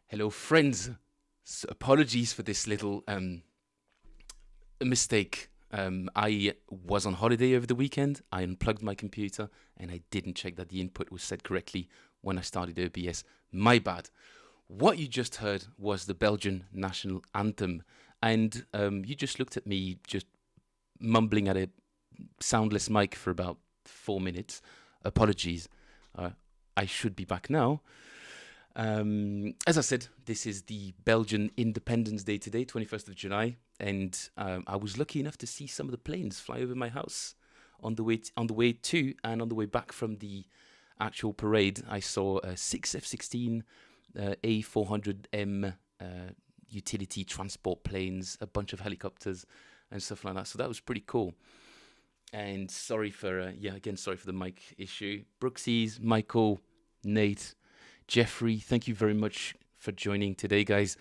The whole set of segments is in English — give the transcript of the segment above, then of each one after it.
Hello, friends. Apologies for this little mistake. I was on holiday over the weekend. I unplugged my computer and I didn't check that the input was set correctly when I started OBS. My bad. What you just heard was the Belgian national anthem, and you just looked at me just mumbling at a soundless mic for about 4 minutes. Apologies. I should be back now. As I said, this is the Belgian Independence Day today, 21st of July, and I was lucky enough to see some of the planes fly over my house on the way to and on the way back from the actual parade. I saw 6 F-16 A400M utility transport planes, a bunch of helicopters and stuff like that. So that was pretty cool. And sorry for sorry for the mic issue. Brooksies, Michael, Nate, Jeffrey, thank you very much for joining today, guys.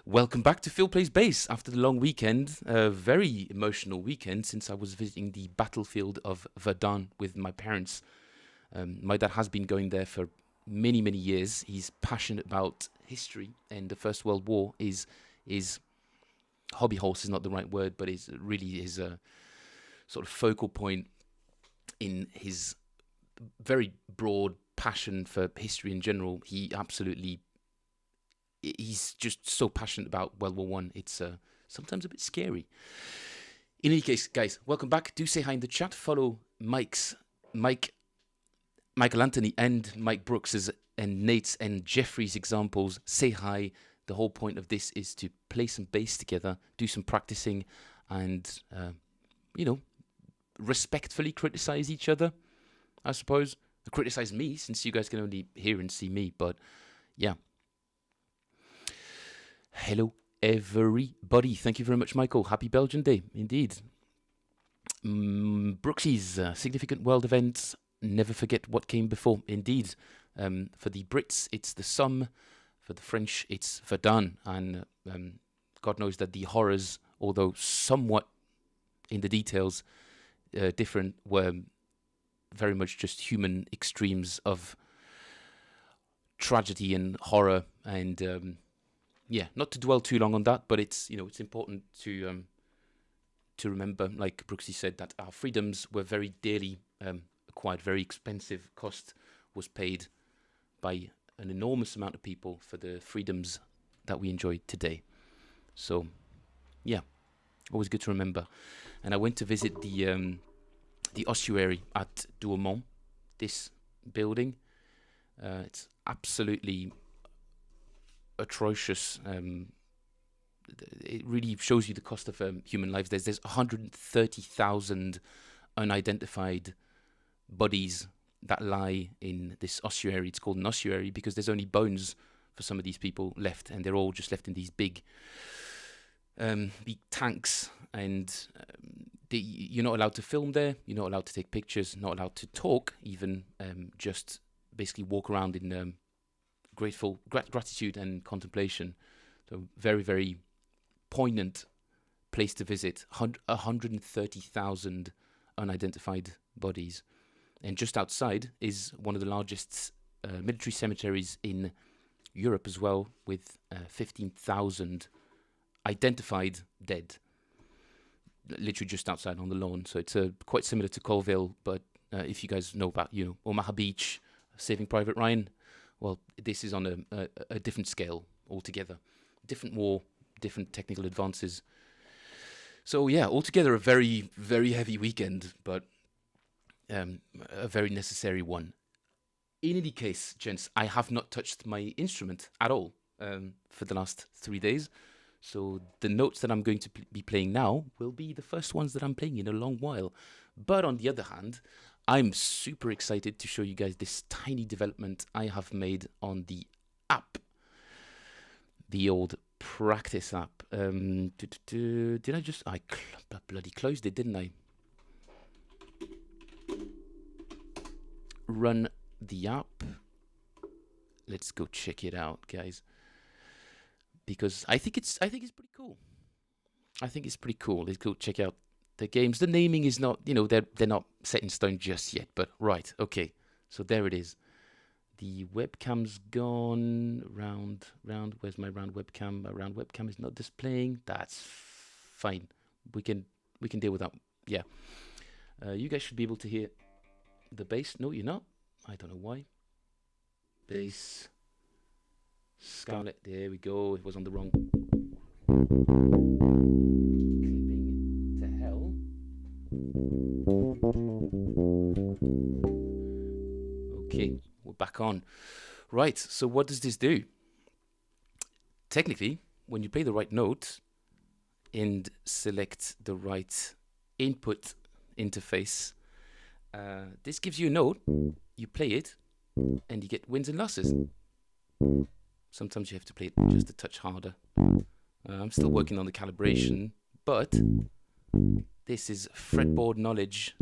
Welcome back to Phil Plays Bass after the long weekend. A very emotional weekend since I was visiting the battlefield of Verdun with my parents. My dad has been going there for many, many years. He's passionate about history, and the First World War is hobby horse is not the right word, but is really his sort of focal point in his very broad passion for history in general. He's just so passionate about World War One. It's sometimes a bit scary. In any case, guys, welcome back. Do say hi in the chat. Follow Michael Anthony and Mike Brooks's and Nate's and Jeffrey's examples. Say hi. The whole point of this is to play some bass together, do some practicing, and respectfully criticize each other, I suppose. Criticize me, since you guys can only hear and see me, but yeah. Hello, everybody. Thank you very much, Michael. Happy Belgian Day, indeed. Brooksies, significant world events. Never forget what came before, indeed. For the Brits, it's the Somme. For the French, it's Verdun. And God knows that the horrors, although somewhat in the details different, were very much just human extremes of tragedy and horror, and not to dwell too long on that, but it's important to remember, like Brooksy said, that our freedoms were very dearly acquired. Very expensive cost was paid by an enormous amount of people for the freedoms that we enjoy today. So yeah, always good to remember. And I went to visit the ossuary at Douaumont, this building. It's absolutely atrocious. It really shows you the cost of human lives. There's 130,000 unidentified bodies that lie in this ossuary. It's called an ossuary because there's only bones for some of these people left, and they're all just left in these big tanks, and you're not allowed to film there, you're not allowed to take pictures, not allowed to talk even, just basically walk around in gratitude and contemplation. So very, very poignant place to visit. 130,000 unidentified bodies. And just outside is one of the largest military cemeteries in Europe as well, with 15,000 identified dead, literally just outside on the lawn. So it's quite similar to Colville, but if you guys know about Omaha Beach, Saving Private Ryan, well, this is on a different scale altogether. Different war, different technical advances. So yeah, altogether a very, very heavy weekend, but a very necessary one. In any case, gents, I have not touched my instrument at all for the last 3 days. So the notes that I'm going to be playing now will be the first ones that I'm playing in a long while. But on the other hand, I'm super excited to show you guys this tiny development I have made on the app. The old practice app. Did I just... I bloody closed it, didn't I? Run the app. Let's go check it out, guys. Because I think it's pretty cool. Let's go check out the games. The naming is not, they're not set in stone just yet. But right, okay. So there it is. The webcam's gone. Round. Where's my round webcam? My round webcam is not displaying. That's fine. We can deal with that. Yeah. You guys should be able to hear the bass. No, you're not. I don't know why. Bass. Scarlet. There we go. It was on the wrong. Clipping to hell. Okay, we're back on. Right, so what does this do? Technically, when you play the right note and select the right input interface, this gives you a note, you play it, and you get wins and losses. Sometimes you have to play it just a touch harder. I'm still working on the calibration, but this is fretboard knowledge,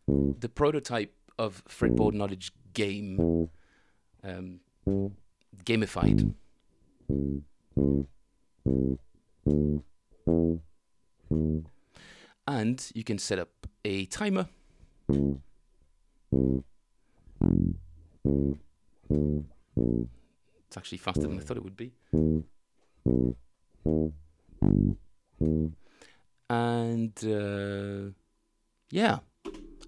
the prototype of fretboard knowledge game, gamified. And you can set up a timer. It's actually faster than I thought it would be. And yeah,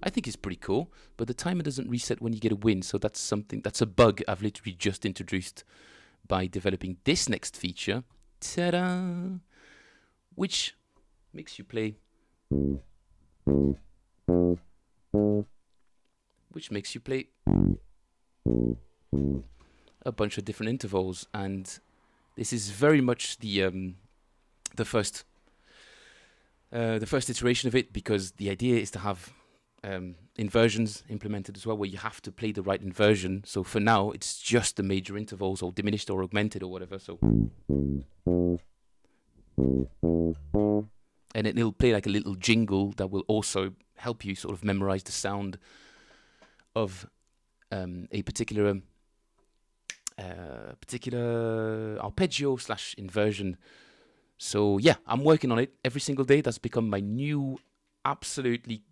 I think it's pretty cool, but the timer doesn't reset when you get a win, so that's a bug I've literally just introduced by developing this next feature, ta-da, which makes you play a bunch of different intervals, and this is very much the first iteration of it, because the idea is to have inversions implemented as well, where you have to play the right inversion. So for now, it's just the major intervals, or diminished or augmented or whatever. So, and it'll play like a little jingle that will also help you sort of memorize the sound of a particular arpeggio / inversion. So yeah, I'm working on it every single day. That's become my new, absolutely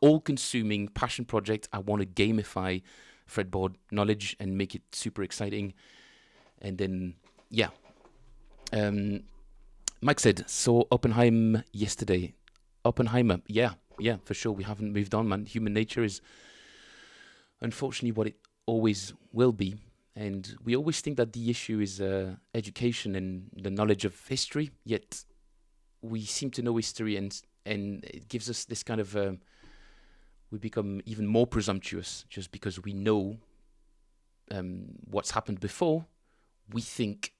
all-consuming passion project. I want to gamify fretboard knowledge and make it super exciting. And then, yeah. Mike said, saw Oppenheimer yesterday. Oppenheimer, yeah, for sure. We haven't moved on, man. Human nature is unfortunately what it always will be. And we always think that the issue is education and the knowledge of history, yet we seem to know history, and it gives us this kind of, we become even more presumptuous just because we know what's happened before. We think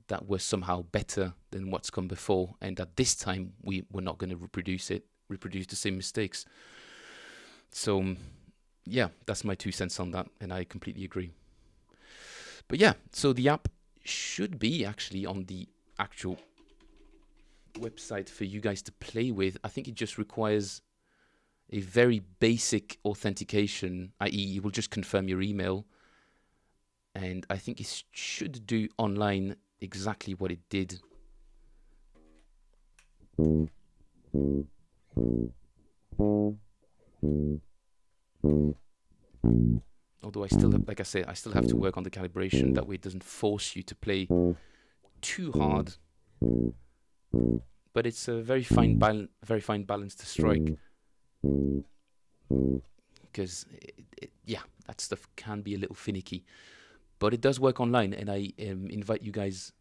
that we're somehow better than what's come before, and that this time we're not going to reproduce the same mistakes. So, yeah, that's my 2 cents on that, and I completely agree. But yeah, so the app should be actually on the actual website for you guys to play with. I think it just requires a very basic authentication, i.e. you will just confirm your email, and I think it should do online exactly what it did. Although I still have, like I say, I still have to work on the calibration. That way it doesn't force you to play too hard. But it's a very fine balance to strike. Because, yeah, that stuff can be a little finicky. But it does work online, and I invite you guys,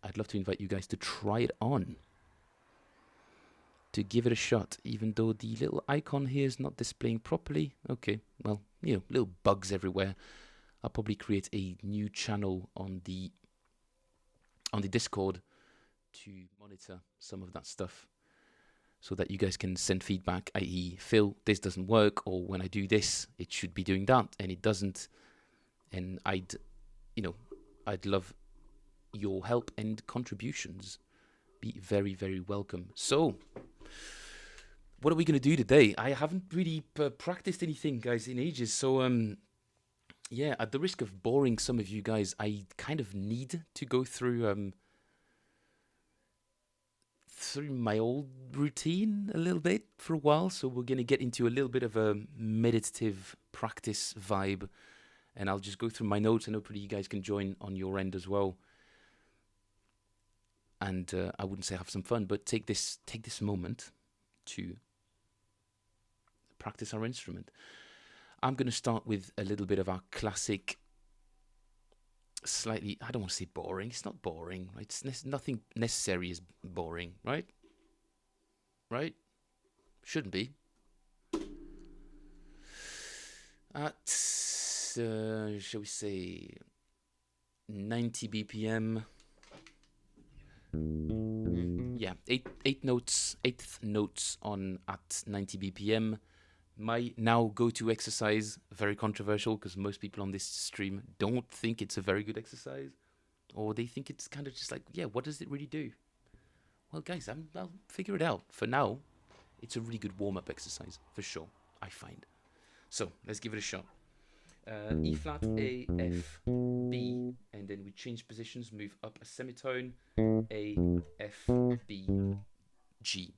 I'd love to invite you guys to try it on. To give it a shot, even though the little icon here is not displaying properly. Okay, well, you know, little bugs everywhere. I'll probably create a new channel on the Discord to monitor some of that stuff, so that you guys can send feedback, i.e. Phil, this doesn't work, or when I do this, it should be doing that, and it doesn't. And I'd love your help and contributions. Be very, very welcome. So, what are we going to do today? I haven't really practiced anything, guys, in ages. So, yeah, at the risk of boring some of you guys, I kind of need to go through my old routine a little bit for a while. So we're going to get into a little bit of a meditative practice vibe. and I'll just go through my notes, and hopefully you guys can join on your end as well. And I wouldn't say have some fun, but take this moment to practice our instrument. I'm going to start with a little bit of our classic, slightly, I don't want to say boring. It's not boring, right? It's nothing necessary is boring, right? Right? Shouldn't be. At, shall we say, 90 BPM. Yeah, eighth notes on at 90 BPM. My now go-to exercise, very controversial because most people on this stream don't think it's a very good exercise, or they think it's kind of just like, yeah, what does it really do? Well, guys, I'll figure it out. For now, it's a really good warm-up exercise, for sure, I find. So, let's give it a shot. E flat, A, F, B, and then we change positions, move up a semitone, A, F, B, G.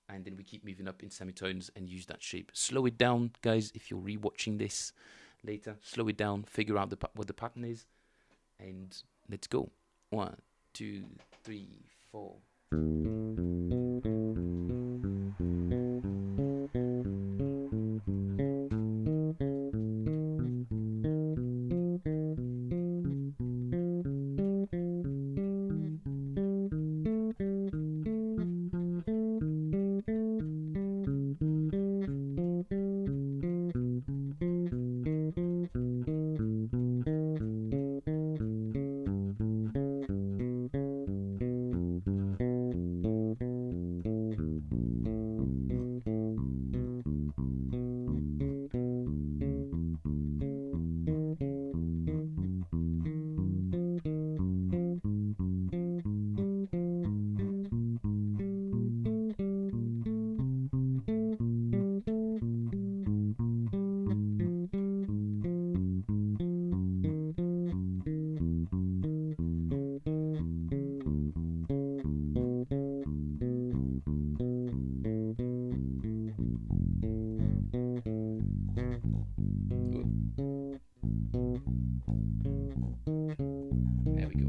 And then we keep moving up in semitones and use that shape. Slow it down, guys, if you're rewatching this later. Slow it down, figure out what the pattern is, and let's go. 1, 2, 3, 4. There we go.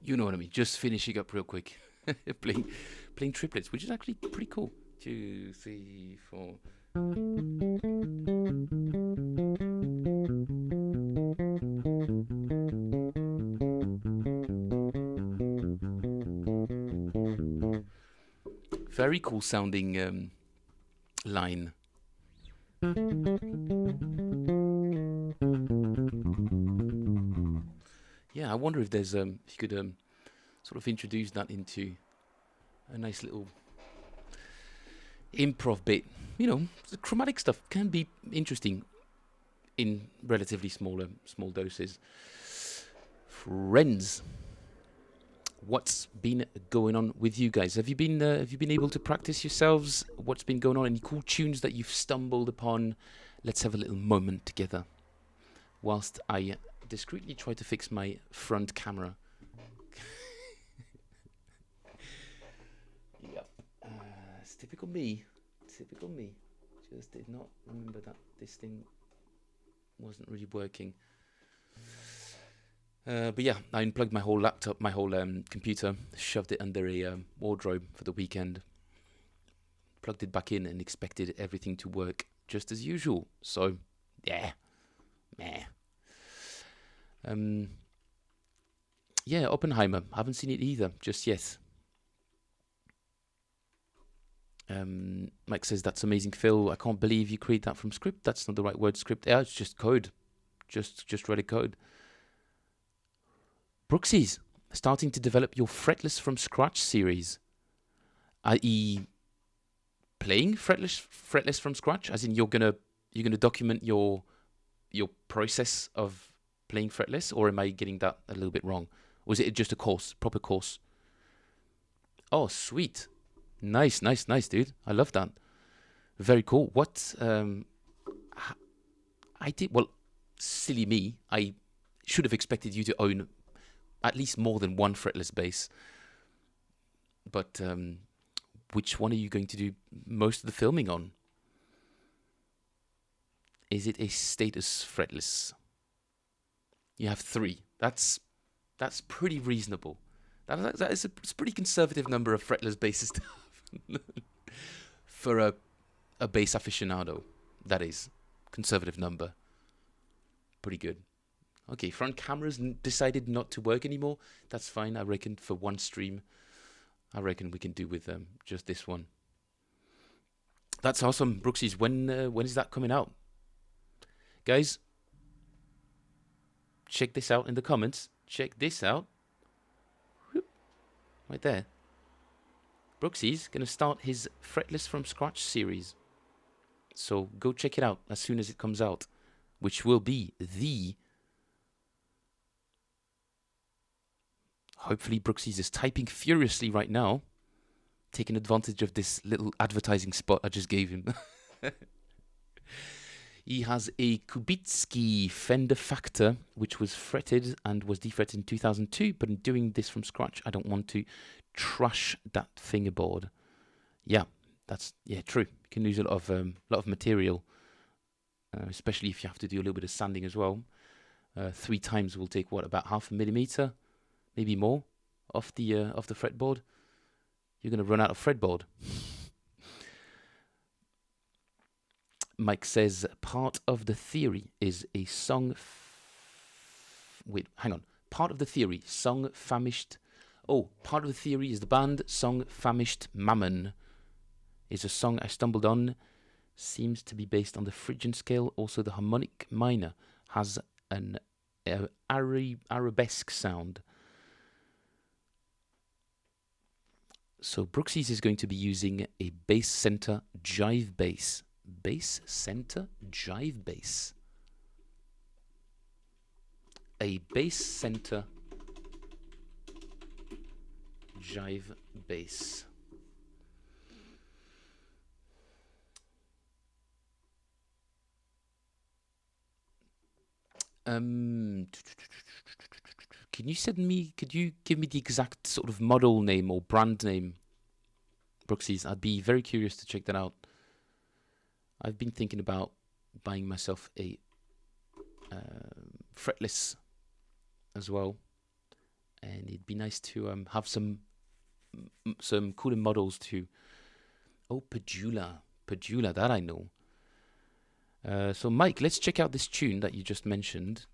You know what I mean. Just finishing up real quick, playing triplets, which is actually pretty cool. 2, 3, 4. Very cool sounding line. Yeah, I wonder if there's if you could sort of introduce that into a nice little improv bit. You know, the chromatic stuff can be interesting in relatively small doses. Friends, what's been going on with you guys? Have you been able to practice yourselves? What's been going on? Any cool tunes that you've stumbled upon? Let's have a little moment together whilst I discreetly try to fix my front camera. Yep. It's typical me. Typical me. Just did not remember that this thing wasn't really working. But yeah, I unplugged my whole laptop, my whole computer, shoved it under a wardrobe for the weekend, plugged it back in, and expected everything to work just as usual. So, yeah, meh. Yeah, Oppenheimer. Haven't seen it either just yet. Mike says that's amazing, Phil. I can't believe you create that from script. That's not the right word. Script. Yeah, it's just code. Just read a code. Brooksies, starting to develop your fretless from scratch series, i.e., playing fretless from scratch. As in, you're gonna document your process of playing fretless, or am I getting that a little bit wrong? Or is it just a course, proper course? Oh, sweet. Nice, dude. I love that. Very cool. What I did, well, silly me. I should have expected you to own at least more than one fretless bass. But which one are you going to do most of the filming on? Is it a status fretless? You have 3. That's pretty reasonable. That is a pretty conservative number of fretless basses to have. For a bass aficionado. That is conservative number. Pretty good. Okay, front cameras decided not to work anymore. That's fine. I reckon for one stream, I reckon we can do with just this one. That's awesome, Brooksies. When is that coming out, guys? Check this out in the comments. Check this out. Right there. Brooksy's going to start his Fretless from Scratch series. So go check it out as soon as it comes out, which will be the... Hopefully Brooksy's is typing furiously right now, taking advantage of this little advertising spot I just gave him. He has a Kubitsky Fender Factor, which was fretted and was defretted in 2002, but in doing this from scratch, I don't want to trash that fingerboard. Yeah, that's true. You can lose a lot of material, especially if you have to do a little bit of sanding as well. 3 times will take what, about 0.5 millimeter, maybe more, off the fretboard. You're going to run out of fretboard. Mike says part of the theory is a song. Wait, hang on. Part of the theory, song famished. Oh, part of the theory is the band Song Famished Mammon. Is a song I stumbled on. Seems to be based on the Phrygian scale. Also, the harmonic minor has an arabesque sound. So Brooksy's is going to be using a bass center jive bass. Bass center jive bass. A bass center jive bass. Could you give me the exact sort of model name or brand name, Brooksy's? I'd be very curious to check that out. I've been thinking about buying myself a fretless as well, and it'd be nice to have some cooler models too. Oh, Padula, that I know. So Mike, let's check out this tune that you just mentioned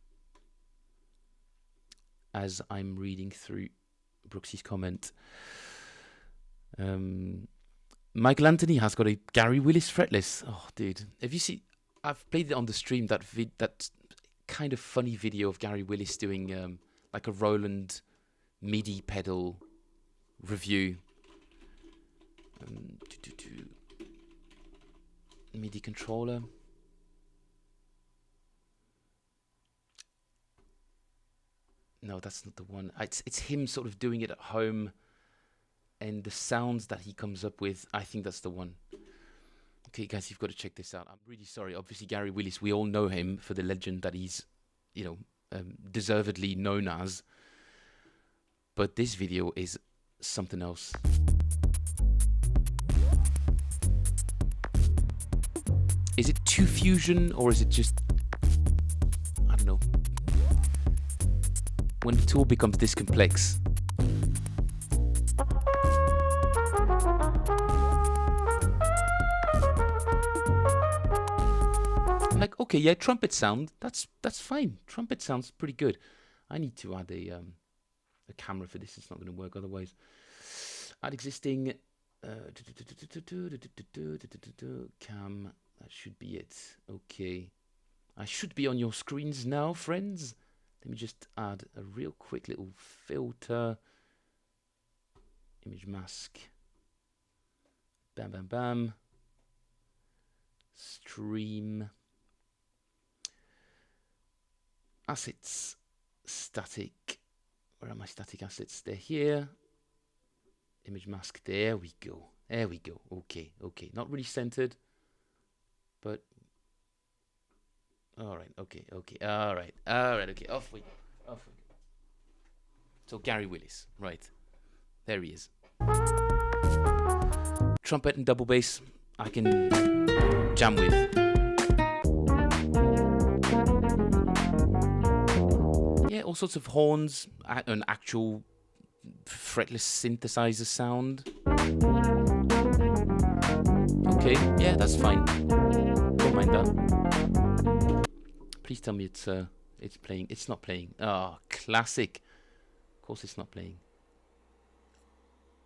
as I'm reading through Brooksy's comment. Michael Anthony has got a Gary Willis fretless. Oh, dude. Have you seen... I've played it on the stream, that kind of funny video of Gary Willis doing like a Roland MIDI pedal review. MIDI controller. No, that's not the one. It's him sort of doing it at home, and the sounds that he comes up with. I think that's the one. Okay, guys, you've got to check this out. I'm really sorry. Obviously, Gary Willis, we all know him for the legend that he's, deservedly known as. But this video is something else. Is it 2 fusion or is it just, I don't know. When the tool becomes this complex. I'm like, okay, yeah, trumpet sound, that's fine. Trumpet sounds pretty good. I need to add a camera for this. It's not going to work otherwise. Add existing cam. That should be it. Okay, I should be on your screens now, friends. Let me just add a real quick little filter. Image mask. Bam, bam, bam. Stream. Assets. Static. Where are my static assets? They're here. Image mask. There we go. There we go. Okay, okay. Not really centered. But all right, okay, okay, all right, okay, off we go. So Gary Willis, right, there he is. Trumpet and double bass, I can jam with. Yeah, all sorts of horns, an actual fretless synthesizer sound. Okay, yeah, that's fine. Don't mind that. Please tell me it's playing. It's not playing. Ah, classic. Of course it's not playing.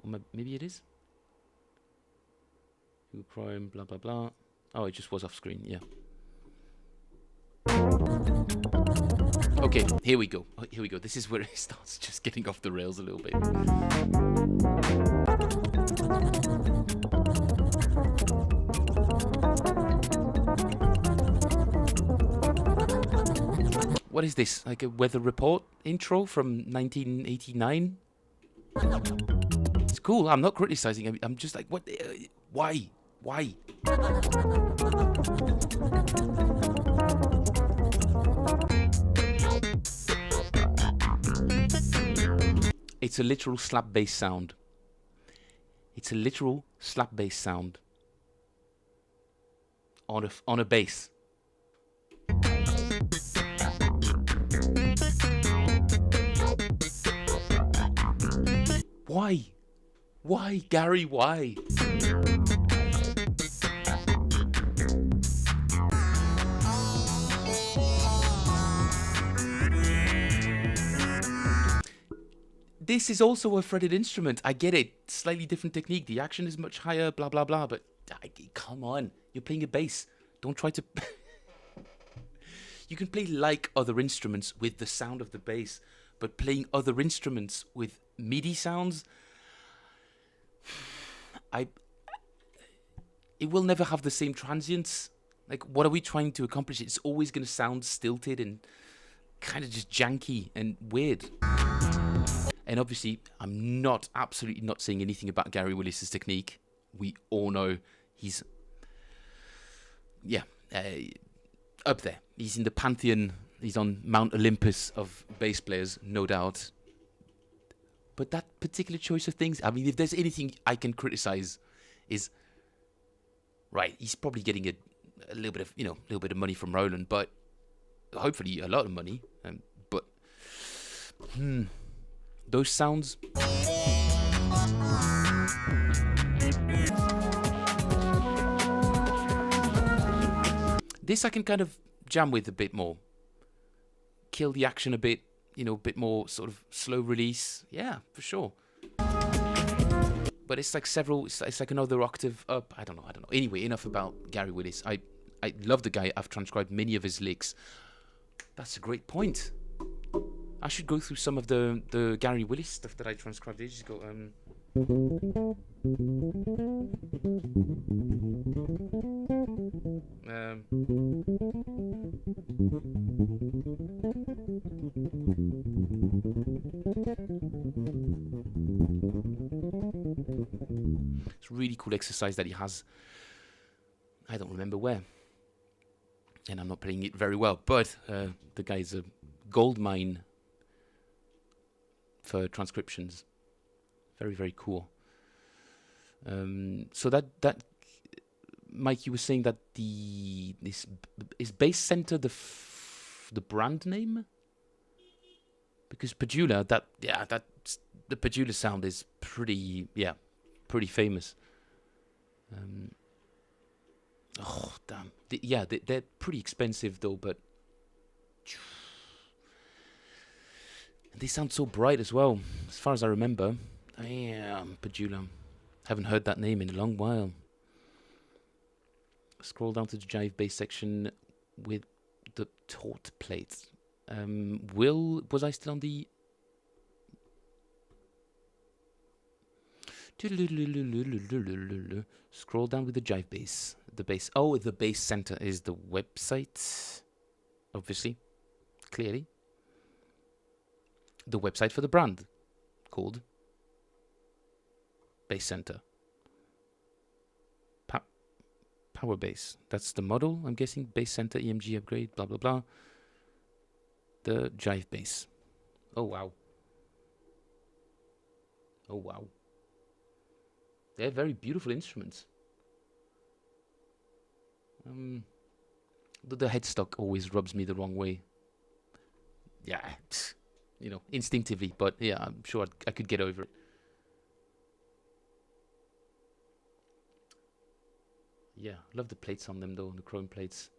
Or maybe it is. Google Chrome, blah blah blah. Oh, it just was off screen. Yeah. Okay, here we go. Here we go. This is where it starts just getting off the rails a little bit. What is this? Like a weather report intro from 1989? It's cool. I'm not criticizing. I'm just like, what? Why? Why? It's a literal slap bass sound. It's a literal slap bass sound on a bass. Why? Why, Gary? Why? This is also a fretted instrument. I get it. Slightly different technique. The action is much higher, blah, blah, blah. But come on. You're playing a bass. Don't try to... You can play like other instruments with the sound of the bass, but playing other instruments with MIDI sounds, it will never have the same transients. Like, what are we trying to accomplish? It's always going to sound stilted and kind of just janky and weird. And obviously, I'm absolutely not saying anything about Gary Willis's technique. We all know he's, up there. He's in the pantheon. He's on Mount Olympus of bass players, no doubt. But that particular choice of things, I mean, if there's anything I can criticize, is right. He's probably getting a little bit of, a little bit of money from Roland, but hopefully a lot of money. But those sounds. This I can kind of jam with a bit more. Kill the action a bit, a bit more sort of slow release. Yeah, for sure. But it's like it's like another octave up. I don't know. Anyway, enough about Gary Willis. I love the guy. I've transcribed many of his licks. That's a great point. I should go through some of the Gary Willis stuff that I transcribed ages ago. It's a really cool exercise that he has. I don't remember where, and I'm not playing it very well, but the guy's a gold mine for transcriptions. Very, very cool. So that Mike, you were saying that this is Bass Center the brand name? Because Padula, the Padula sound is pretty famous. Oh damn, they're pretty expensive though, but they sound so bright as well, as far as I remember. Padula. Haven't heard that name in a long while. Scroll down to the jive bass section with the taut plates. Was I still on the... Scroll down with the jive bass. The bass. Oh, the Bass Center is the website. Obviously. Clearly. The website for the brand. Called Bass Center. Power bass. That's the model, I'm guessing. Bass Center, EMG upgrade, blah, blah, blah. The jive bass. Oh, wow. Oh, wow. They're very beautiful instruments. The headstock always rubs me the wrong way. Yeah, instinctively, but yeah, I'm sure I could get over it. Yeah, love the plates on them though, the chrome plates.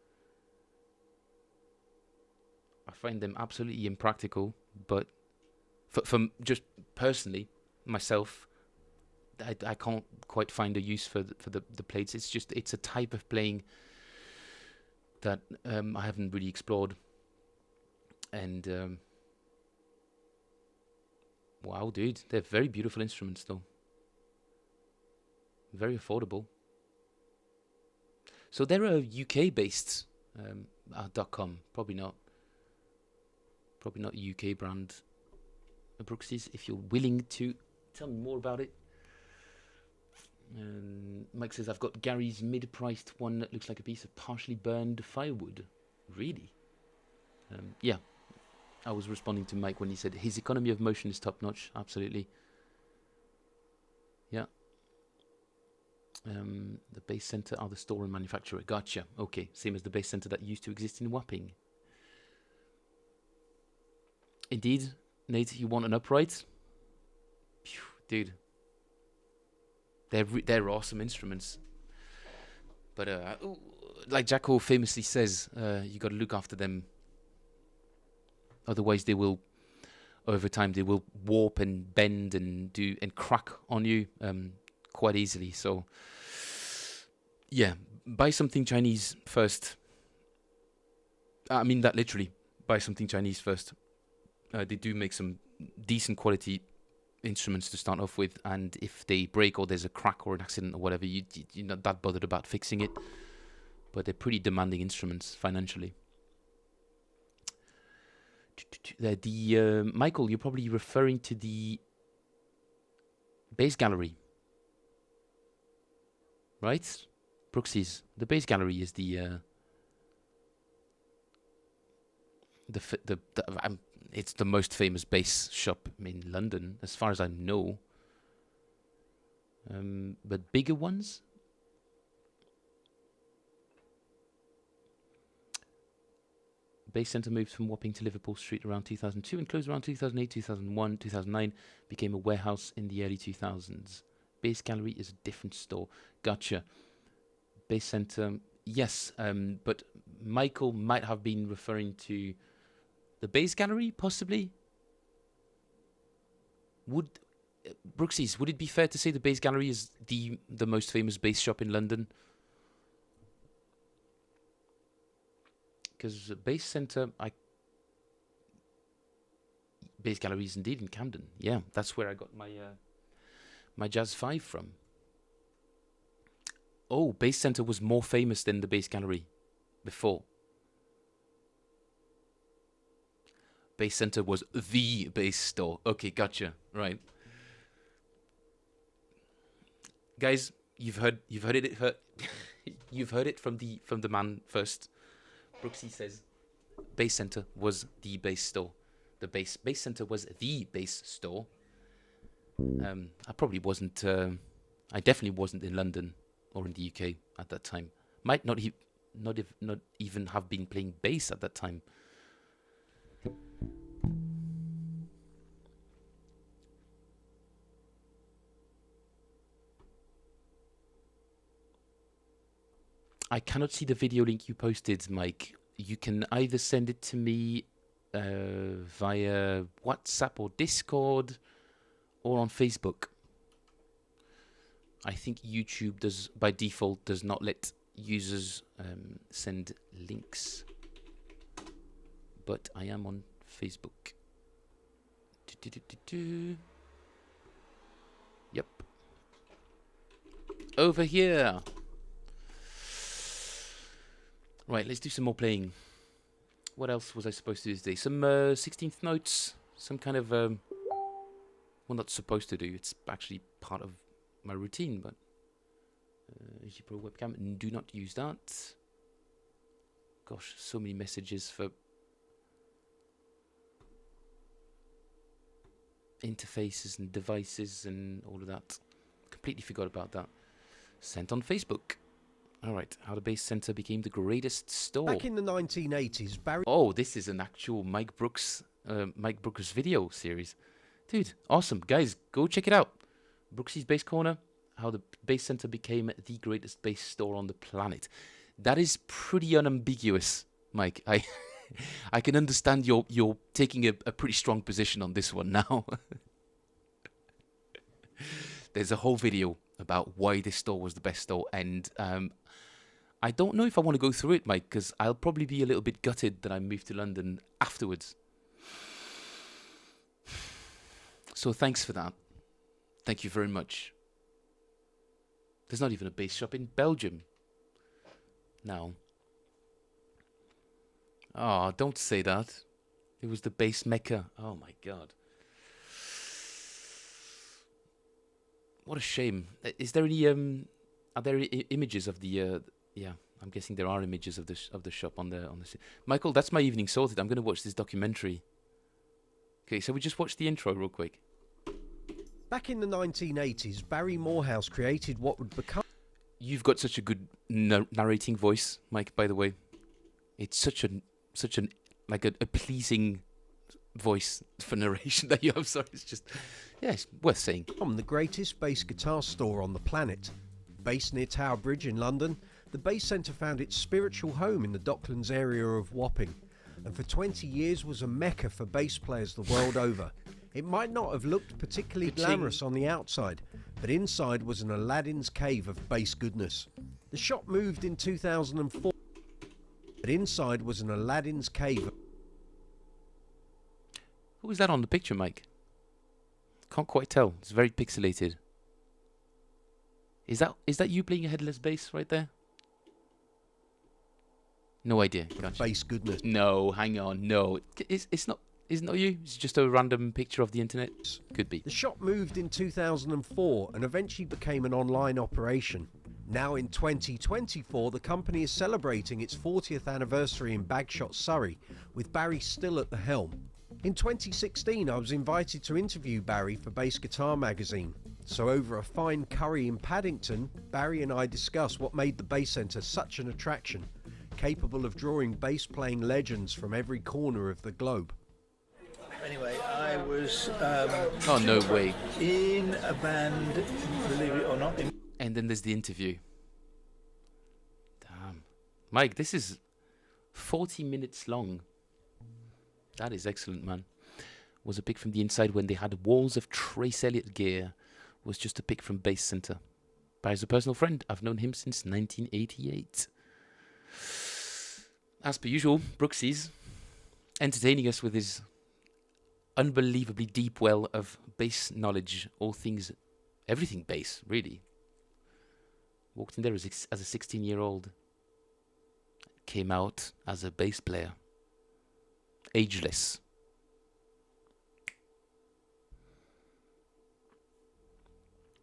I find them absolutely impractical, but for just personally, myself, I can't quite find a use for the plates. It's a type of playing that I haven't really explored. And wow, dude, they're very beautiful instruments though. Very affordable. So they're a UK-based .com. Probably not UK brand. Brooksy's, if you're willing to tell me more about it. Mike says, I've got Gary's mid-priced one that looks like a piece of partially burned firewood. Really? Yeah. I was responding to Mike when he said his economy of motion is top-notch. Absolutely. Yeah. The Bass Center are the store and manufacturer. Gotcha. Okay. Same as the Bass Center that used to exist in Wapping. Indeed. Nate, you want an upright? Phew, dude. They're awesome instruments. But like Jacko famously says, you got to look after them. Otherwise they will, over time, they will warp and bend and crack on you quite easily. So yeah, buy something Chinese first. I mean that literally. Buy something Chinese first. They do make some decent quality instruments to start off with, and if they break or there's a crack or an accident or whatever, you're not that bothered about fixing it. But they're pretty demanding instruments financially. Michael, you're probably referring to the Bass Gallery, right? Brooksy's. The Bass Gallery is it's the most famous bass shop in London, as far as I know. But bigger ones? Bass Centre moved from Wapping to Liverpool Street around 2002 and closed around 2008, 2001, 2009. Became a warehouse in the early 2000s. Bass Gallery is a different store. Gotcha. Bass Centre, yes, but Michael might have been referring to the Bass Gallery, possibly. Brooksy's, would it be fair to say the Bass Gallery is the most famous bass shop in London? Because Bass Centre, Bass galleries indeed in Camden. Yeah, that's where I got my my Jazz 5 from. Oh, Bass Center was more famous than the Bass Gallery before. Bass Center was the bass store. Okay, gotcha. Right. Guys, you've heard it you've heard it from the man first. Brooksy says Bass Center was the bass store. The bass center was the bass store. I probably wasn't I definitely wasn't in London or in the UK at that time. Might not even have been playing bass at that time. I cannot see the video link you posted, Mike. You can either send it to me via WhatsApp or Discord or on Facebook. I think YouTube by default does not let users send links, but I am on Facebook. Yep. Over here. Right, let's do some more playing. What else was I supposed to do today? Some 16th notes, some kind of well, not supposed to do. It's actually part of my routine, but AG Pro webcam, do not use that. Gosh, so many messages for interfaces and devices and all of that. Completely forgot about that. Sent on Facebook. All right, how the Bass Center became the greatest store. Back in the 1980s, Barry... Oh, this is an actual Mike Brooks video series. Dude, awesome. Guys, go check it out. Brooksy's Bass Corner, how the Bass Center became the greatest bass store on the planet. That is pretty unambiguous, Mike. I can understand you're taking a pretty strong position on this one now. There's a whole video about why this store was the best store, and I don't know if I want to go through it, Mike, because I'll probably be a little bit gutted that I moved to London afterwards. So thanks for that. Thank you very much. There's not even a bass shop in Belgium now. Oh, don't say that. It was the bass mecca. Oh my God. What a shame. Is there any are there images of the yeah, I'm guessing there are images of the shop on the Michael, that's my evening sorted. I'm going to watch this documentary. Okay, so we just watched the intro real quick. Back in the 1980s, Barry Morehouse created what would become... You've got such a good narrating voice, Mike, by the way. It's such an like a pleasing voice for narration that you have. Sorry, it's just, yeah, it's worth saying. The greatest bass guitar store on the planet. Based near Tower Bridge in London, the Bass Centre found its spiritual home in the Docklands area of Wapping, and for 20 years was a mecca for bass players the world over. It might not have looked particularly glamorous on the outside, but inside was an Aladdin's cave of bass goodness. The shop moved in 2004, but inside was an Aladdin's cave. Who is that on the picture, Mike? Can't quite tell. It's very pixelated. Is that you playing a headless bass right there? No idea. Gotcha. Bass goodness. No, hang on. No, it's not. Isn't it you? It's just a random picture of the internet. Could be. The shop moved in 2004 and eventually became an online operation. Now in 2024, the company is celebrating its 40th anniversary in Bagshot, Surrey, with Barry still at the helm. In 2016, I was invited to interview Barry for Bass Guitar magazine. So over a fine curry in Paddington, Barry and I discussed what made the Bass Centre such an attraction, capable of drawing bass-playing legends from every corner of the globe. Anyway, I was oh, no way. in a band, believe it or not. And then there's the interview. Damn. Mike, this is 40 minutes long. That is excellent, man. Was a pick from the inside when they had walls of Trace Elliott gear. Was just a pick from Bass Centre. Barry's a personal friend. I've known him since 1988. As per usual, Brooksy's entertaining us with his unbelievably deep well of bass knowledge, all things, everything bass, really. Walked in there as a 16-year-old. Came out as a bass player. Ageless.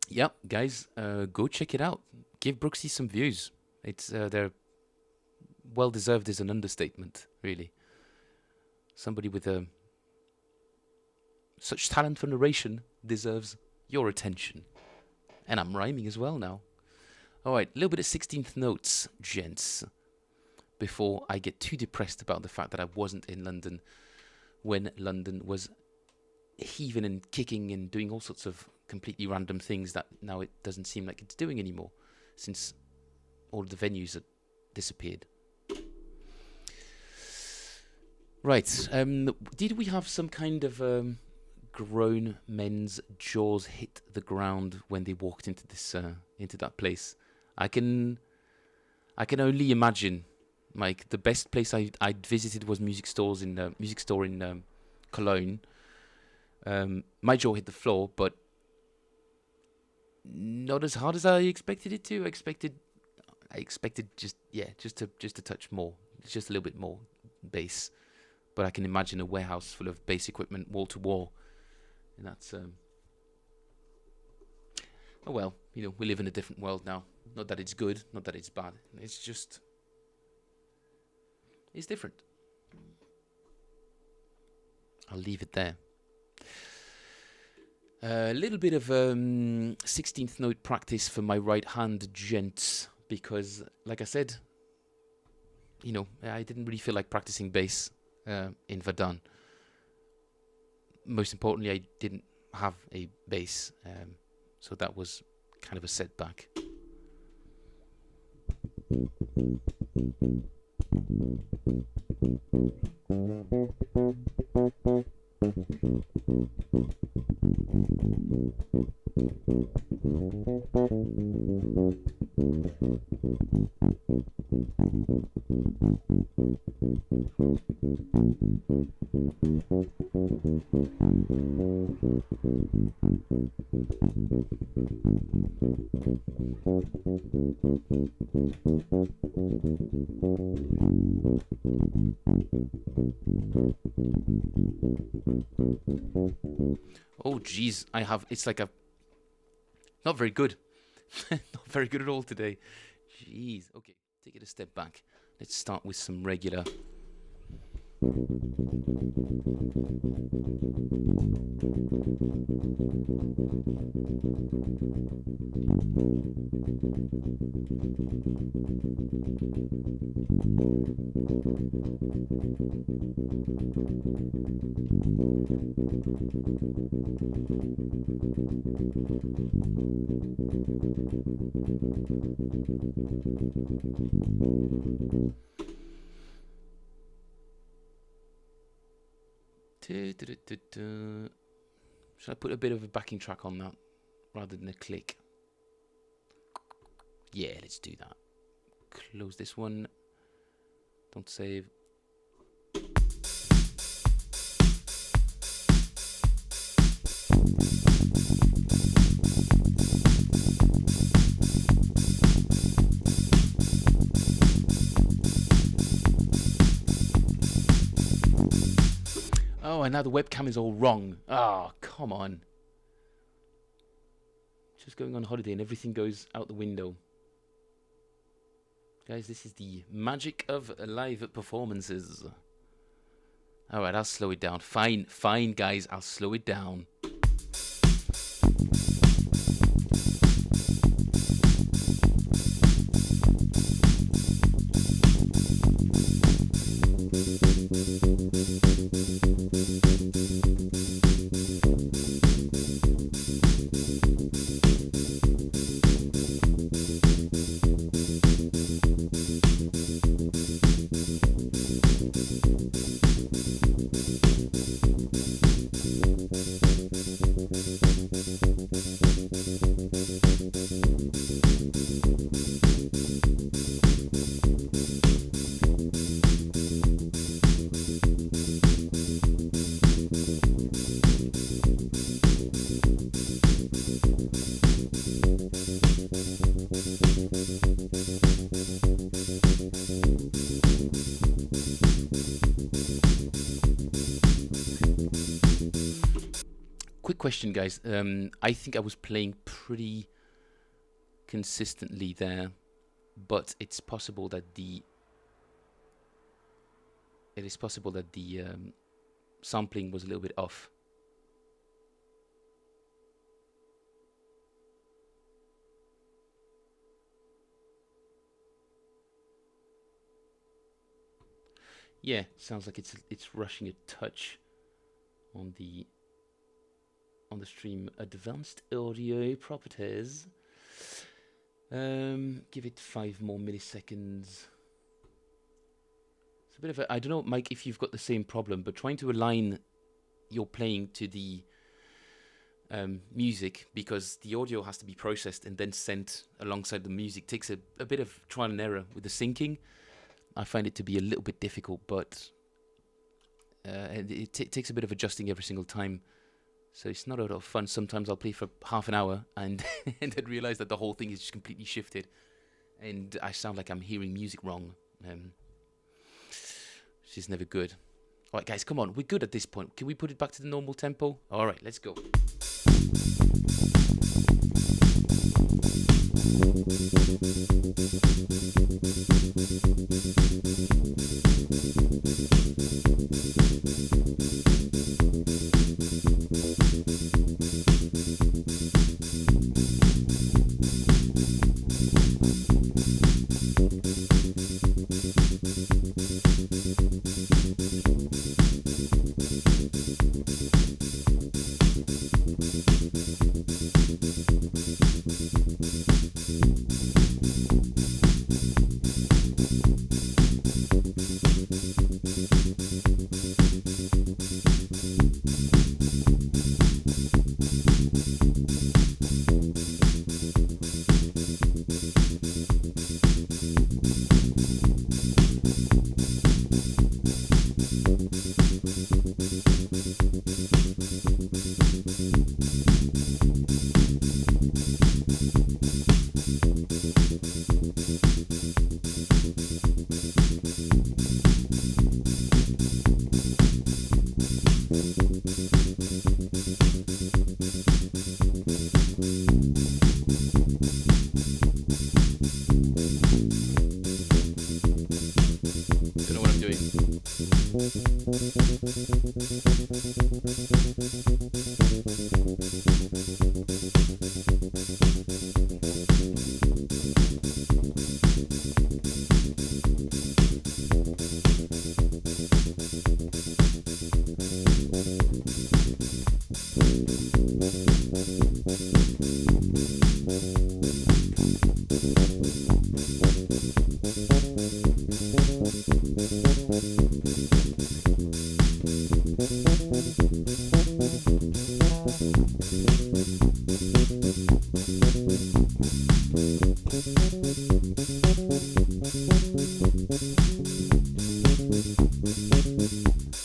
Yep, guys, go check it out. Give Brooksy some views. It's they're well deserved is an understatement, really. Somebody with such talent for narration deserves your attention. And I'm rhyming as well now. Alright, a little bit of 16th notes, gents, before I get too depressed about the fact that I wasn't in London when London was heaving and kicking and doing all sorts of completely random things that now it doesn't seem like it's doing anymore, since all of the venues have disappeared. Right, did we have some kind of grown men's jaws hit the ground when they walked into this into that place? I can only imagine. Like, the best place I'd visited was music store in Cologne. My jaw hit the floor, but not as hard as I expected it to. I expected just a touch more, just a little bit more bass. But I can imagine a warehouse full of bass equipment, wall to wall, and that's oh well, we live in a different world now. Not that it's good, not that it's bad. It's just it's different. I'll leave it there. A little bit of 16th note practice for my right hand, gents, because, like I said, I didn't really feel like practicing bass in Verdun. Most importantly, I didn't have a bass, so that was kind of a setback. Oh geez, it's like not very good. Not very good at all today. Jeez. Okay, take it a step back. Let's start with some regular. Should I put a bit of a backing track on that rather than a click? Yeah, let's do that. Close this one. Don't save. Oh, and now the webcam is all wrong. Ah, oh, come on. Just going on holiday and everything goes out the window. Guys, this is the magic of live performances. Alright, I'll slow it down. Fine, guys, I'll slow it down. good question, guys. I think I was playing pretty consistently there, but it's possible that the sampling was a little bit off. Yeah, sounds like it's rushing a touch on the stream. Advanced audio properties. Give it 5 more milliseconds. It's a bit of a, I don't know, Mike, if you've got the same problem, but trying to align your playing to the music, because the audio has to be processed and then sent alongside the music, takes a bit of trial and error with the syncing. I find it to be a little bit difficult, but it takes a bit of adjusting every single time. So it's not a lot of fun. Sometimes I'll play for half an hour and and then realize that the whole thing is just completely shifted, and I sound like I'm hearing music wrong. Which is never good. All right, guys, come on. We're good at this point. Can we put it back to the normal tempo? All right, let's go.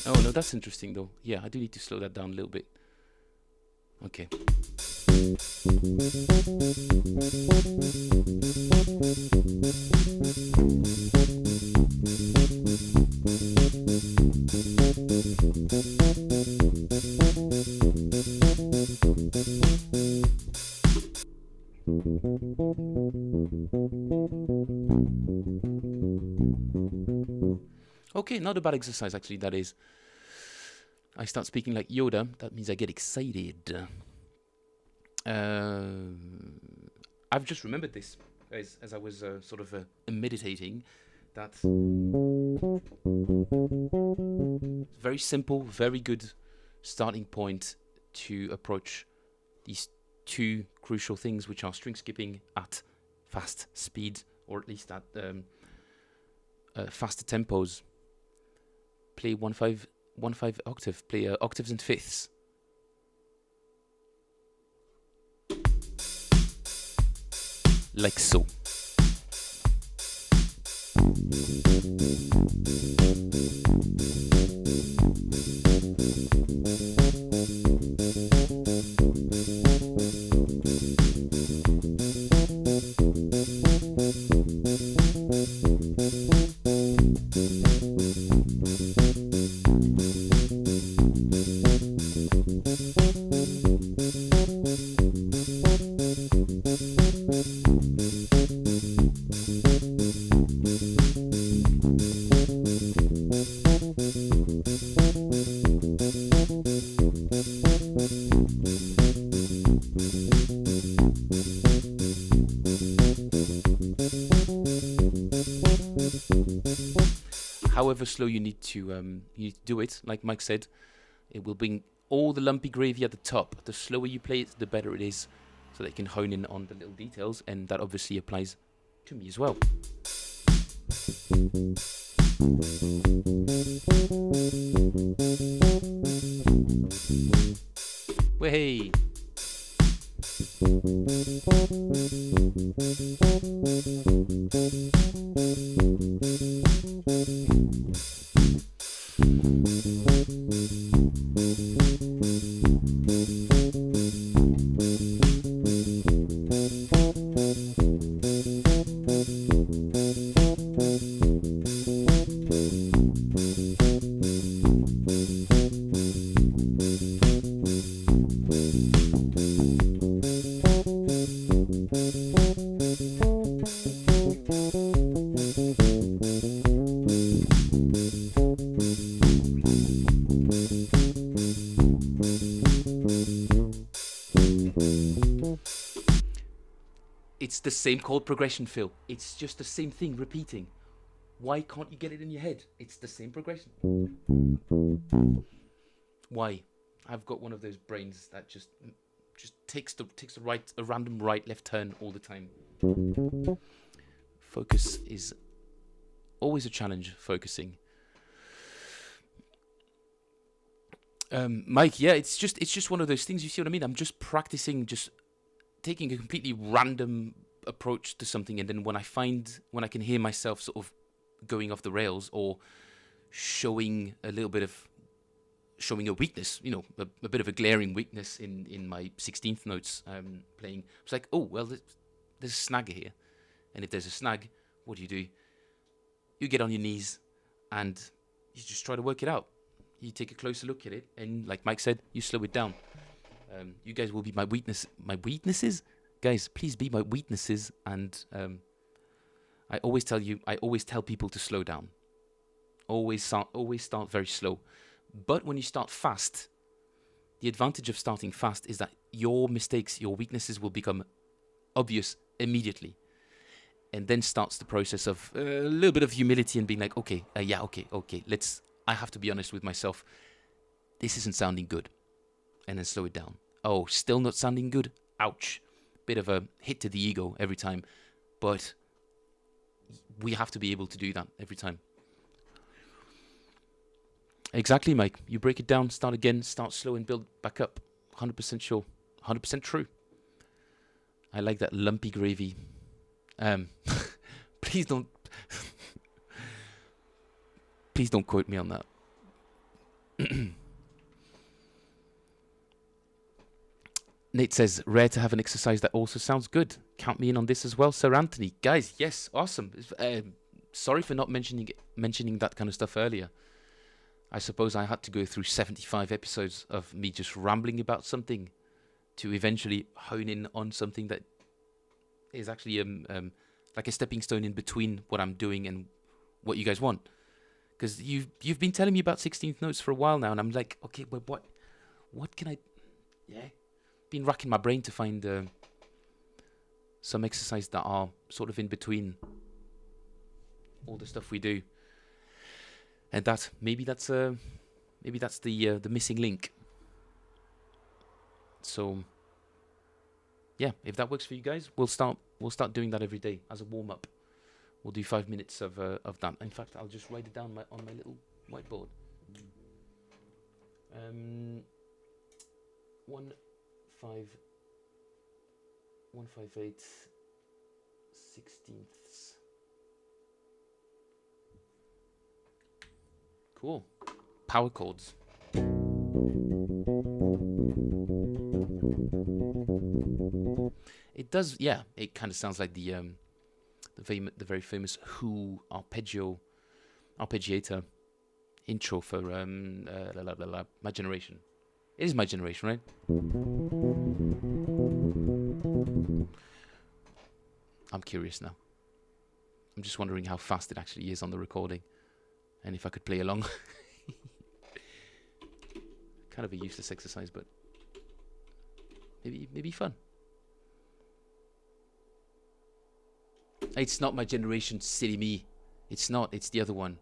Oh no, that's interesting though. Yeah, I do need to slow that down a little bit. Okay. Okay, not a bad exercise actually, that is. I start speaking like Yoda, that means I get excited. I've just remembered this as I was sort of meditating, that very simple, very good starting point to approach these two crucial things, which are string skipping at fast speed, or at least at faster tempos. Play 1/5 octave, play octaves and fifths. Like so. However slow you need to do it, like Mike said, it will bring all the lumpy gravy at the top. The slower you play it, the better it is, so that you can hone in on the little details, and that obviously applies to me as well. Way. It's the same chord progression, Phil. It's just the same thing repeating. Why can't you get it in your head? It's the same progression. Why? I've got one of those brains that just takes a random right left turn all the time. Focus is always a challenge. Focusing. Mike, yeah, it's just one of those things. You see what I mean? I'm just practicing, just taking a completely random approach to something, and then when I can hear myself sort of going off the rails or showing a weakness, a bit of a glaring weakness in my 16th notes playing, it's like, oh well, there's a snag here, and if there's a snag, what do? You get on your knees and you just try to work it out. You take a closer look at it, and like Mike said, you slow it down. You guys will be my weaknesses. Guys, please be my weaknesses. And I always tell people to slow down. Always start very slow. But when you start fast, the advantage of starting fast is that your mistakes, your weaknesses will become obvious immediately. And then starts the process of a little bit of humility and being like, okay, I have to be honest with myself. This isn't sounding good. And then slow it down. Oh, still not sounding good? Ouch. Bit of a hit to the ego every time. But we have to be able to do that every time. Exactly, Mike. You break it down, start again, start slow and build back up. 100% sure. 100% true. I like that lumpy gravy. Please don't quote me on that. Nate says, rare to have an exercise that also sounds good. Count me in on this as well, Sir Anthony. Guys, yes, awesome. Sorry for not mentioning that kind of stuff earlier. I suppose I had to go through 75 episodes of me just rambling about something to eventually hone in on something that is actually like a stepping stone in between what I'm doing and what you guys want. Because you've been telling me about 16th notes for a while now, and I'm like, okay, but what can I... Yeah. Been racking my brain to find some exercises that are sort of in between all the stuff we do, and maybe that's the missing link. So yeah, if that works for you guys, we'll start doing that every day as a warm up. We'll do 5 minutes of that. In fact, I'll just write it down on my little whiteboard. 158 16ths. Cool. Power chords. It does, yeah. It kind of sounds like the very famous Who arpeggiator intro for My Generation. It is My Generation, right? I'm curious now. I'm just wondering how fast it actually is on the recording, and if I could play along. Kind of a useless exercise, but maybe fun. It's not My Generation, silly me. It's not. It's the other one.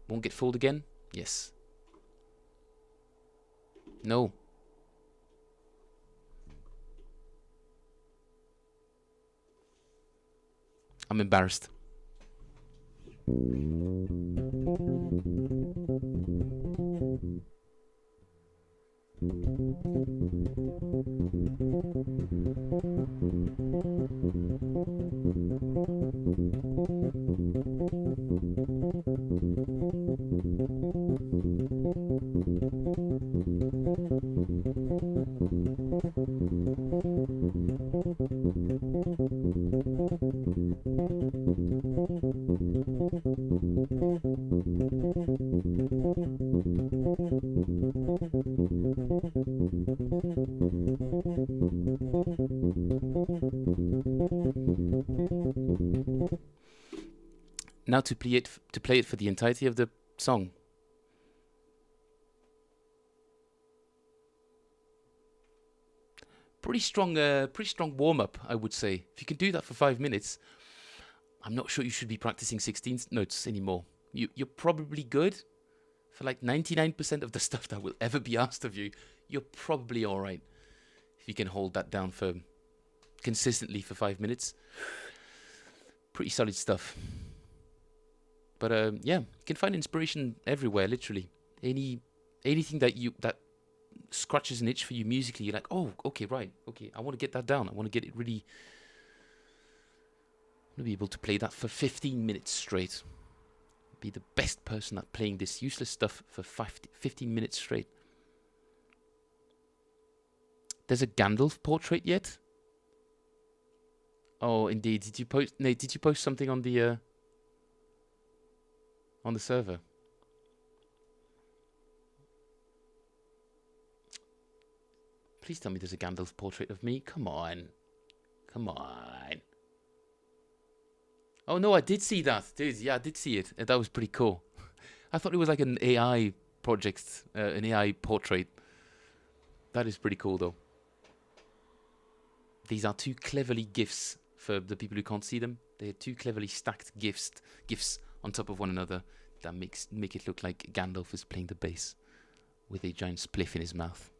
Won't get fooled again? Yes. No. I'm embarrassed. Now to play it for the entirety of the song. Pretty strong warm up, I would say. If you can do that for 5 minutes, I'm not sure you should be practicing 16th notes anymore. You're probably good for like 99% of the stuff that will ever be asked of you. You're probably all right if you can hold that down for consistently for 5 minutes. Pretty solid stuff. But yeah, you can find inspiration everywhere, literally. Anything that scratches an itch for you musically, you're like, oh, okay, right, okay, I want to get that down. I want to get it really. I want to be able to play that for 15 minutes straight. Be the best person at playing this useless stuff for 15 minutes straight. There's a Gandalf portrait yet? Oh, indeed. Did you post, Nate? Did you post something on the server? Please tell me there's a Gandalf portrait of me. Come on. Come on. Oh, no, I did see that. Dude, yeah, I did see it. That was pretty cool. I thought it was like an AI project, an AI portrait. That is pretty cool, though. These are two cleverly GIFs for the people who can't see them. They're two cleverly stacked GIFs on top of one another that make it look like Gandalf is playing the bass with a giant spliff in his mouth.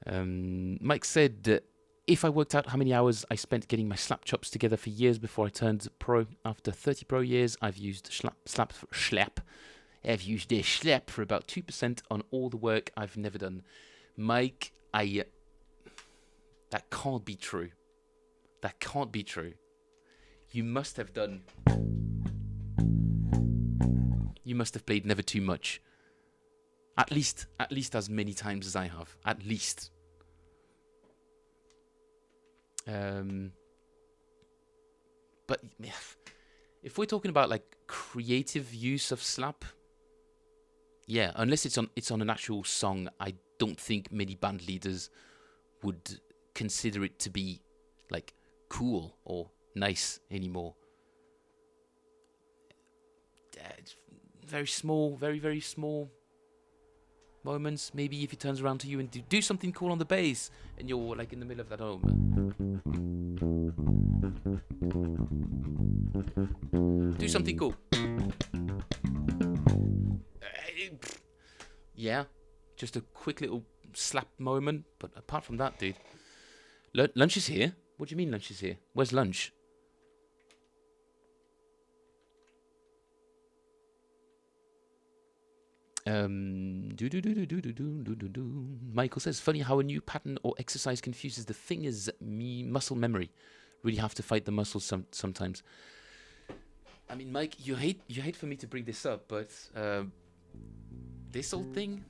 Mike said, if I worked out how many hours I spent getting my slap chops together for years before I turned pro, after 30 pro years, I've used schlap. I've used a schlap for about 2% on all the work I've never done. Mike, that can't be true. That can't be true. You must have played Never Too Much. At least as many times as I have. At least. But if we're talking about like creative use of slap, yeah, unless it's on an actual song, I don't think many band leaders would consider it to be like cool or nice anymore. It's very small, very, very small moments. Maybe if he turns around to you and do something cool on the bass and you're like in the middle of that do something cool. Yeah, just a quick little slap moment. But apart from that, dude, lunch is here. What do you mean lunch is here? Where's lunch? Michael says, funny how a new pattern or exercise confuses the fingers' muscle memory. Really have to fight the muscles sometimes. I mean, Mike, you hate for me to bring this up, but this old thing.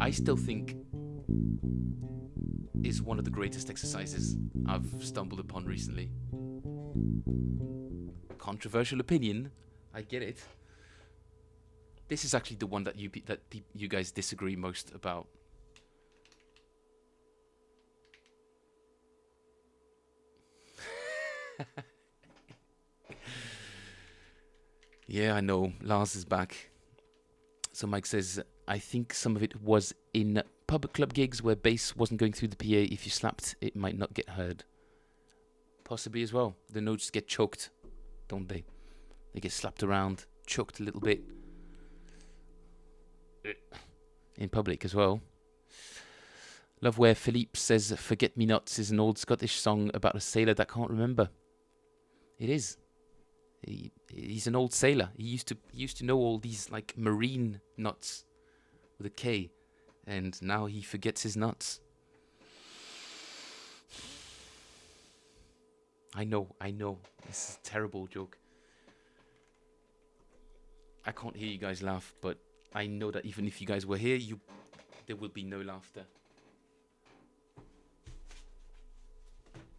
I still think is one of the greatest exercises I've stumbled upon recently. Controversial opinion, I get it. This is actually the one that you guys disagree most about. Yeah, I know. Lars is back. So Mike says, I think some of it was in pub club gigs where bass wasn't going through the PA, if you slapped, it might not get heard. Possibly as well. The notes get choked, don't they? They get slapped around, choked a little bit. In public as well. Love where Philippe says Forget Me Nots is an old Scottish song about a sailor that can't remember. It is. He's an old sailor. He used to know all these like marine nuts with a K, and now he forgets his nuts. I know. This is a terrible joke. I can't hear you guys laugh, but I know that even if you guys were here, there will be no laughter. I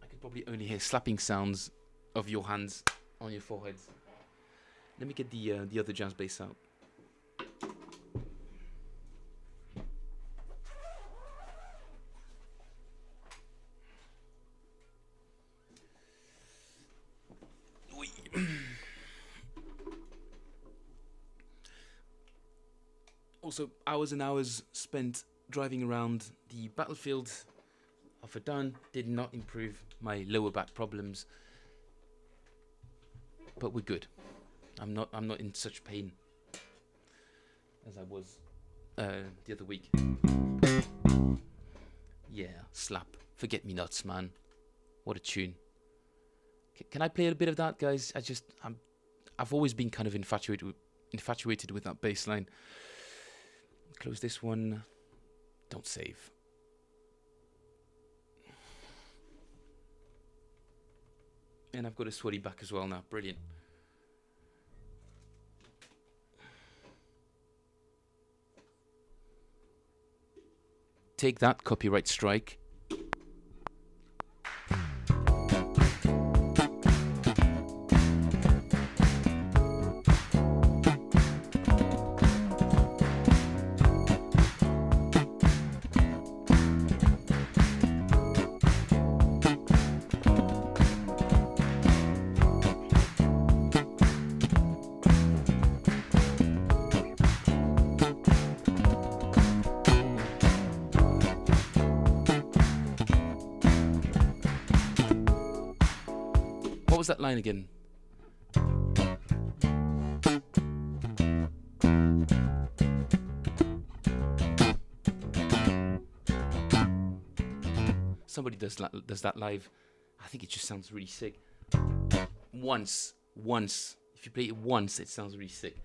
could probably only hear slapping sounds of your hands on your foreheads. Let me get the other jazz bass out. Also, hours and hours spent driving around the battlefield of Verdun did not improve my lower back problems. But we're good. I'm not in such pain as I was the other week. Yeah, slap. Forget Me Nots, man. What a tune. Can I play a bit of that, guys? I've always been kind of infatuated with that bass line. Close this one. Don't save. And I've got a sweaty back as well now. Brilliant. Take that, copyright strike. What was that line again? Somebody does that live. I think it just sounds really sick. Once. If you play it once, it sounds really sick.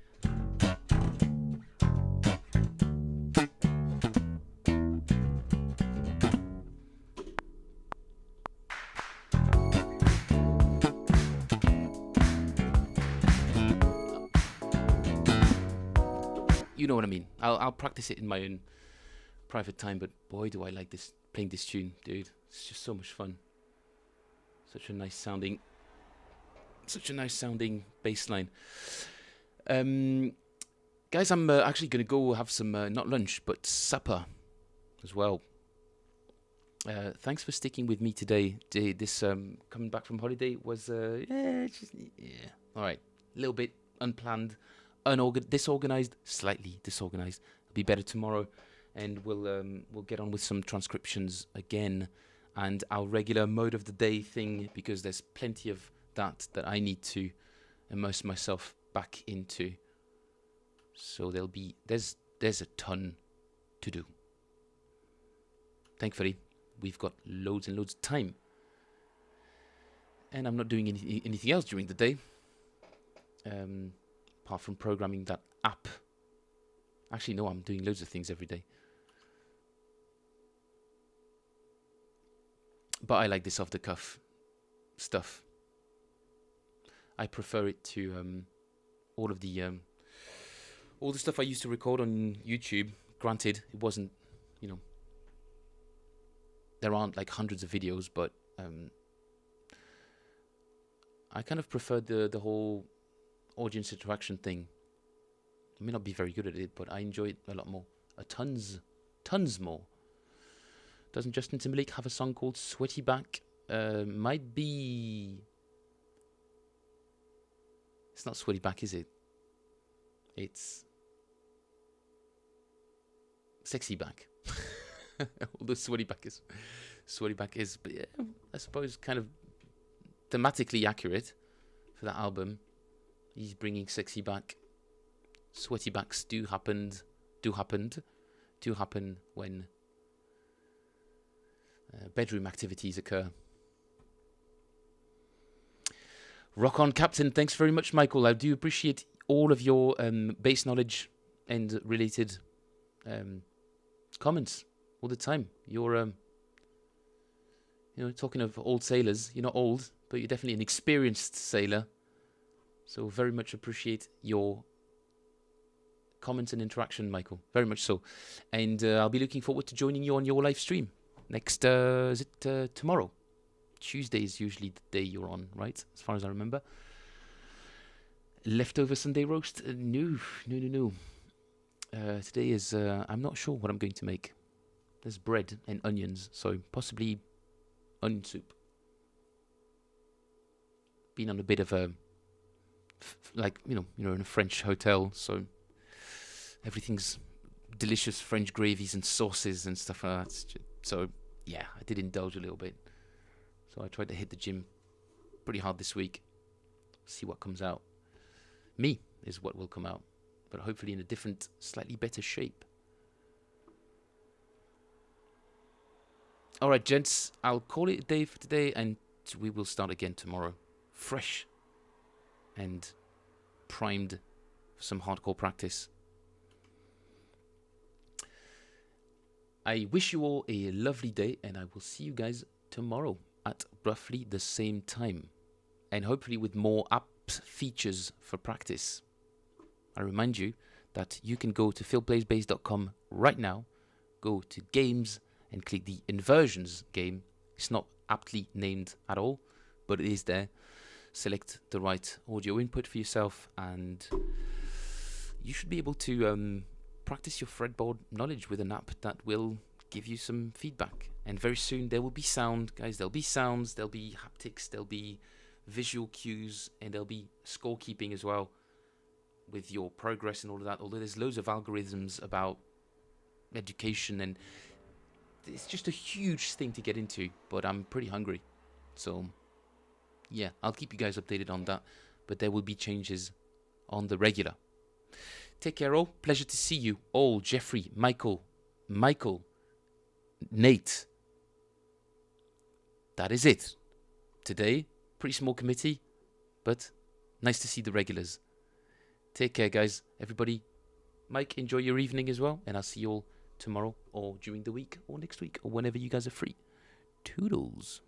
You know what I mean. I'll practice it in my own private time, but boy, do I like playing this tune, dude. It's just so much fun. Such a nice sounding bass line. Guys, I'm actually gonna go have some not lunch but supper as well. Thanks for sticking with me today. This coming back from holiday was all right, a little bit unplanned. Disorganized, slightly disorganized. It'll be better tomorrow, and we'll get on with some transcriptions again, and our regular mode of the day thing, because there's plenty of that I need to immerse myself back into. So there's a ton to do. Thankfully, we've got loads and loads of time, and I'm not doing anything else during the day. Apart from programming that app. Actually, no, I'm doing loads of things every day. But I like this off-the-cuff stuff. I prefer it to all the stuff I used to record on YouTube. Granted, it wasn't, there aren't like hundreds of videos, but I kind of preferred the whole audience interaction thing. I may not be very good at it, but I enjoy it a lot more. Tons more. Doesn't Justin Timberlake have a song called Sweaty Back? Might be... It's not Sweaty Back, is it? It's... Sexy Back. Although sweaty back is, but yeah, I suppose kind of thematically accurate for that album. He's bringing sexy back. Sweaty backs do happen when bedroom activities occur. Rock on, Captain. Thanks very much, Michael. I do appreciate all of your bass knowledge and related comments all the time. You're, talking of old sailors, you're not old, but you're definitely an experienced sailor. So very much appreciate your comments and interaction, Michael. Very much so. And I'll be looking forward to joining you on your live stream next, is it tomorrow? Tuesday is usually the day you're on, right? As far as I remember. Leftover Sunday roast? No. Today is, I'm not sure what I'm going to make. There's bread and onions, so possibly onion soup. Been on a bit of a, in a French hotel, so everything's delicious French gravies and sauces and stuff like that. So, yeah, I did indulge a little bit. So I tried to hit the gym pretty hard this week. See what comes out. Me is what will come out, but hopefully in a different, slightly better shape. Alright, gents, I'll call it a day for today, and we will start again tomorrow. Fresh and primed for some hardcore practice. I wish you all a lovely day, and I will see you guys tomorrow at roughly the same time, and hopefully with more app features for practice. I remind you that you can go to philplaysbass.com right now, go to games and click the inversions game. It's not aptly named at all, but it is there. Select the right audio input for yourself, and you should be able to practice your fretboard knowledge with an app that will give you some feedback. And very soon there will be sound, guys. There'll be sounds, there'll be haptics, there'll be visual cues, and there'll be scorekeeping as well with your progress and all of that. Although there's loads of algorithms about education, and it's just a huge thing to get into, but I'm pretty hungry. So yeah, I'll keep you guys updated on that, but there will be changes on the regular. Take care all. Pleasure to see you all. Jeffrey, Michael, Nate. That is it. Today, pretty small committee, but nice to see the regulars. Take care, guys. Everybody, Mike, enjoy your evening as well, and I'll see you all tomorrow or during the week or next week or whenever you guys are free. Toodles.